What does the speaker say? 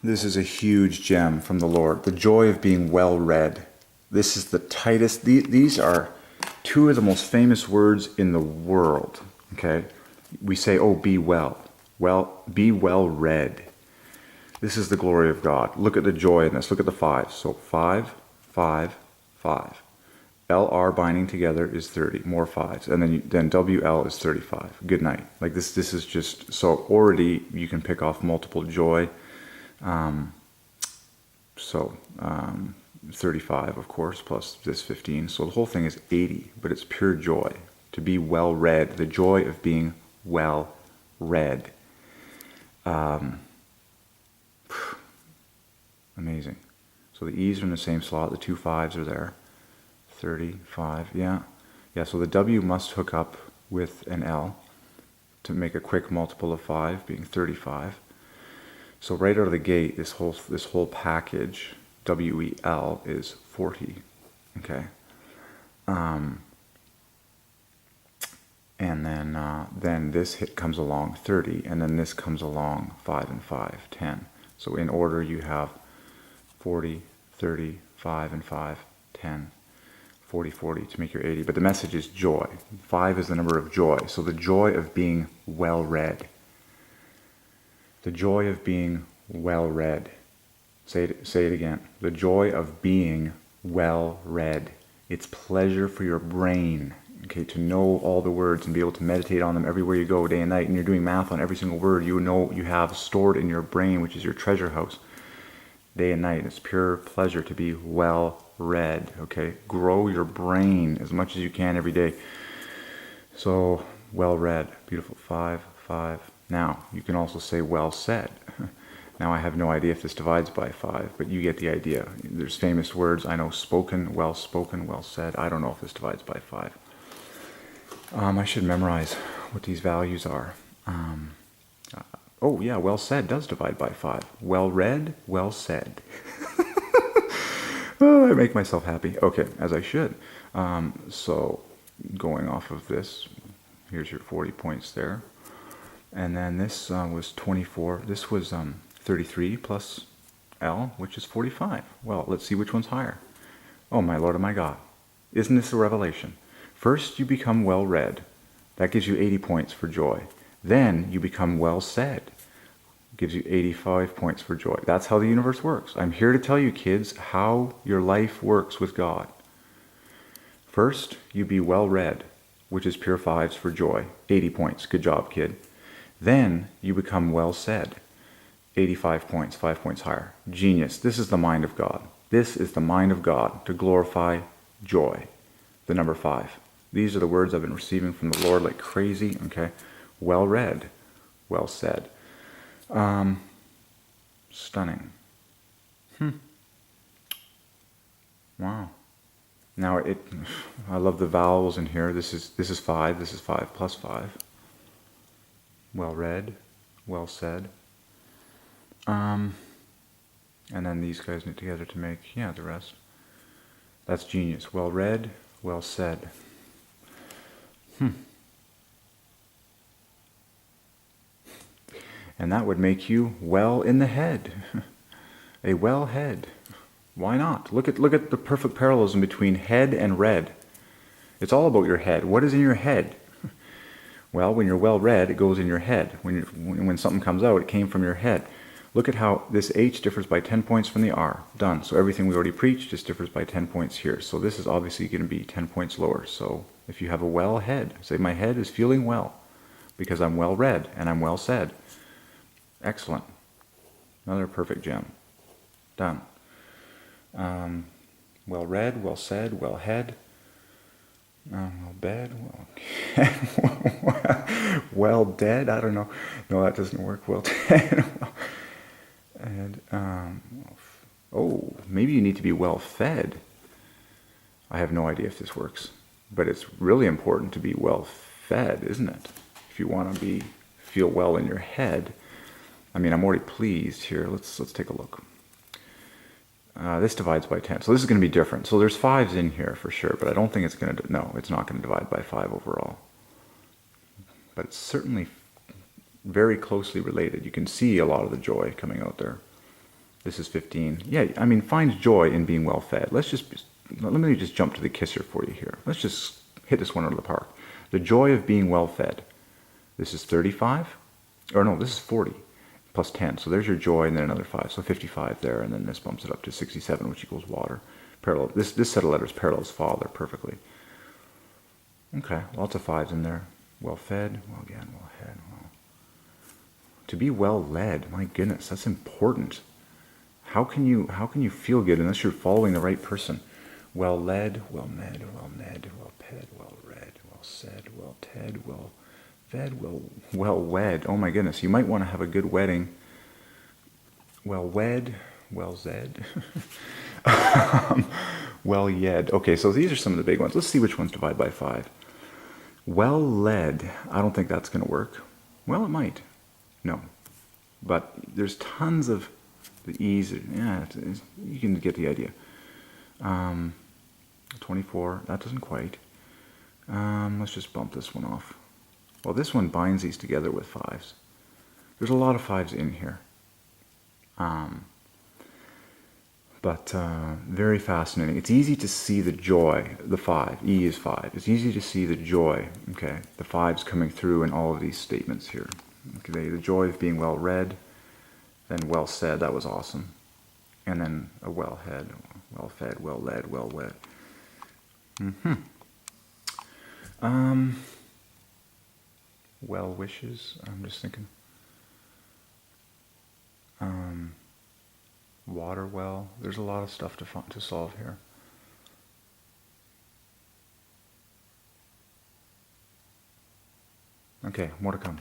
This is a huge gem from the Lord. The joy of being well read. This is the tightest. These are two of the most famous words in the world. Okay, we say, "Oh, be well." Well, be well read. This is the glory of God. Look at the joy in this. Look at the fives. So 5, 5, 5. LR binding together is 30. More fives, and then WL is 35. Good night. Like this. This is just so already you can pick off multiple joy. 35, of course, plus this 15. So the whole thing is 80, but it's pure joy. To be well read, the joy of being well read. Amazing. So the E's are in the same slot, the two fives are there. 35, yeah. Yeah, so the W must hook up with an L to make a quick multiple of 5, being 35. So right out of the gate, this whole package, WEL, is 40. Okay. And then this hit comes along 30, and then this comes along 5 and 5, 10. So in order you have 40, 30, 5 and 5, 10, 40, 40 to make your 80. But the message is joy. 5 is the number of joy. So the joy of being well read. The joy of being well read. Say it again. The joy of being well read. It's pleasure for your brain, okay, to know all the words and be able to meditate on them everywhere you go, day and night. And you're doing math on every single word you know you have stored in your brain, which is your treasure house, day and night. It's pure pleasure to be well read, okay? Grow your brain as much as you can every day. So, well read. Beautiful. 5, 5. Now, you can also say well said. Now, I have no idea if this divides by 5, but you get the idea. There's famous words. I know spoken, well said. I don't know if this divides by 5. I should memorize what these values are. Oh, yeah, well said does divide by 5. Well read, well said. Oh, I make myself happy. Okay, as I should. So, going off of this, here's your 40 points there. And then this was 24. This was 33 plus L, which is 45. Well, let's see which one's higher. Oh, my Lord and my God. Isn't this a revelation? First, you become well read. That gives you 80 points for joy. Then, you become well said. Gives you 85 points for joy. That's how the universe works. I'm here to tell you, kids, how your life works with God. First, you be well read, which is pure 5s for joy. 80 points. Good job, kid. Then you become well said. 85 points, 5 points higher. Genius. This is the mind of God. This is the mind of God to glorify joy. The number 5. These are the words I've been receiving from the Lord like crazy. Okay. Well read. Well said. Stunning. Wow. Now I love the vowels in here. This is 5. This is 5 plus 5. Well read, well said. And then these guys knit together to make, the rest. That's genius. Well read, well said. And that would make you well in the head. A well head. Why not? Look at the perfect parallelism between head and read. It's all about your head. What is in your head? Well, when you're well read, it goes in your head. When something comes out, it came from your head. Look at how this H differs by 10 points from the R. Done. So everything we already preached just differs by 10 points here. So this is obviously going to be 10 points lower. So if you have a well head, say my head is feeling well because I'm well read and I'm well said. Excellent. Another perfect gem. Done. Well read, well said, well head. Well bed, well dead. I don't know. No, that doesn't work. Well dead. And maybe you need to be well fed. I have no idea if this works, but it's really important to be well fed, isn't it? If you want to feel well in your head. I mean, I'm already pleased here. Let's take a look. This divides by 10. So this is going to be different. So there's 5s in here for sure, but I don't think it's going to, no, it's not going to divide by 5 overall. But it's certainly very closely related. You can see a lot of the joy coming out there. This is 15. Yeah, I mean, finds joy in being well fed. Let me just jump to the kisser for you here. Let's just hit this one out of the park. The joy of being well fed. This is 35. Or no, this is 40 plus 10. So there's your joy and then another 5. So 55 there, and then this bumps it up to 67, which equals water. Parallel. This set of letters parallels father perfectly. Okay, lots of 5s in there. Well fed, well again, well fed. Well. To be well led, my goodness, that's important. How can you feel good unless you're following the right person? Well led, well med, well ned, well ped, well read, well said, well ted, well fed, well wed. Oh my goodness, you might want to have a good wedding. Well wed, well zed, well yed. Okay, so these are some of the big ones. Let's see which ones divide by 5. Well led, I don't think that's going to work. Well, it might. No. But there's tons of the E's. Yeah, you can get the idea. 24, that doesn't quite. Let's just bump this one off. Well, this one binds these together with 5s. There's a lot of 5s in here. But very fascinating. It's easy to see the joy, the 5. E is 5. It's easy to see the joy, okay, the 5s coming through in all of these statements here. Okay, the joy of being well read, then well said, that was awesome. And then a well head, well fed, well led, well wed. Well wishes, I'm just thinking. Water well, there's a lot of stuff to solve here. Okay, more to come.